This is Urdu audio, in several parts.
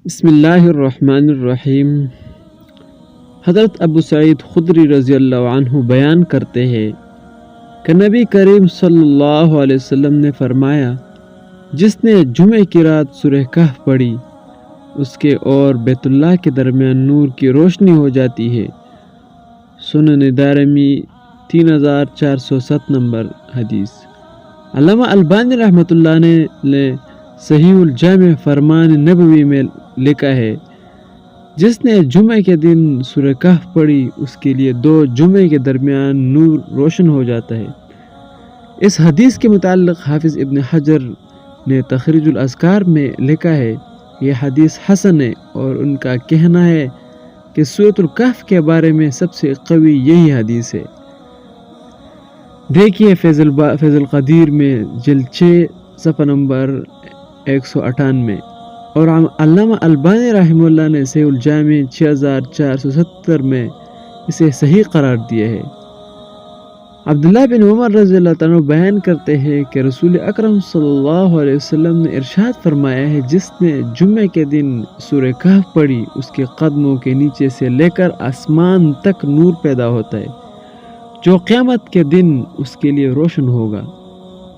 بسم اللہ الرحمن الرحیم۔ حضرت ابو سعید خدری رضی اللہ عنہ بیان کرتے ہیں کہ نبی کریم صلی اللہ علیہ وسلم نے فرمایا، جس نے جمعہ کی رات سورہ کہف پڑھی اس کے اور بیت اللہ کے درمیان نور کی روشنی ہو جاتی ہے۔ سنن دارمی 3407 نمبر حدیث۔ علامہ البانی رحمۃ اللہ نے صحیح الجامع فرمان نبوی میں لکھا ہے، جس نے جمعہ کے دن سورہ کہف پڑھی اس کے لیے 2 جمعے کے درمیان نور روشن ہو جاتا ہے۔ اس حدیث کے متعلق حافظ ابن حجر نے تخریج الاذکار میں لکھا ہے، یہ حدیث حسن ہے اور ان کا کہنا ہے کہ سورۃ الکہف کے بارے میں سب سے قوی یہی حدیث ہے۔ دیکھیے فیض القدیر میں جلد 6 صفحہ نمبر 198 اور علامہ البانی رحمہ اللہ نے صحیح الجامع 6470 میں اسے صحیح قرار دیا ہے۔ عبداللہ بن عمر رضی اللہ عنہ بیان کرتے ہیں کہ رسول اکرم صلی اللہ علیہ وسلم نے ارشاد فرمایا ہے، جس نے جمعہ کے دن سورہ کہف پڑھی اس کے قدموں کے نیچے سے لے کر آسمان تک نور پیدا ہوتا ہے، جو قیامت کے دن اس کے لیے روشن ہوگا،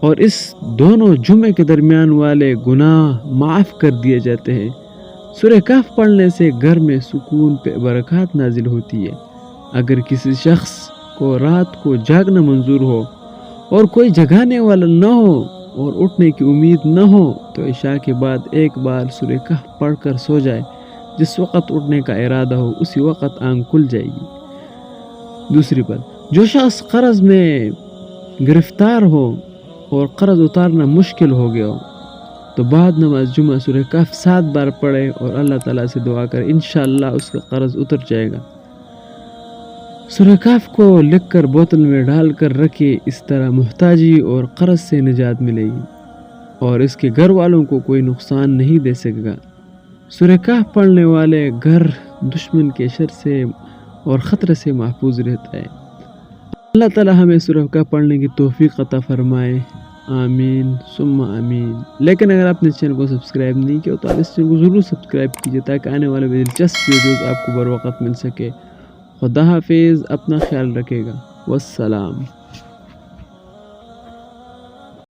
اور اس دونوں جمعے کے درمیان والے گناہ معاف کر دیے جاتے ہیں۔ سورہ کہف پڑھنے سے گھر میں سکون پہ برکات نازل ہوتی ہے۔ اگر کسی شخص کو رات کو جاگنا منظور ہو اور کوئی جگانے والا نہ ہو اور اٹھنے کی امید نہ ہو تو عشاء کے بعد ایک بار سورہ کہف پڑھ کر سو جائے، جس وقت اٹھنے کا ارادہ ہو اسی وقت آنکھ کھل جائے گی۔ دوسری بات، جو شخص قرض میں گرفتار ہو اور قرض اتارنا مشکل ہو گیا ہو تو بعد نماز جمعہ سورہ کہف 7 بار پڑھے اور اللہ تعالیٰ سے دعا کرے، انشاءاللہ اس کا قرض اتر جائے گا۔ سورہ کہف کو لکھ کر بوتل میں ڈال کر رکھے، اس طرح محتاجی اور قرض سے نجات ملے گی اور اس کے گھر والوں کو کوئی نقصان نہیں دے سکے گا۔ سورہ کہف پڑھنے والے گھر دشمن کے شر سے اور خطرے سے محفوظ رہتا ہے۔ اللہ تعالیٰ ہمیں سورہ کہف پڑھنے کی توفیق عطا فرمائے، آمین ثم آمین۔ لیکن اگر آپ نے چینل کو سبسکرائب نہیں کیا تو آپ اس چینل کو ضرور سبسکرائب کیجیے تاکہ آنے والے دلچسپ ویڈیوز آپ کو بر وقت مل سکے۔ خدا حافظ، اپنا خیال رکھے گا، والسلام۔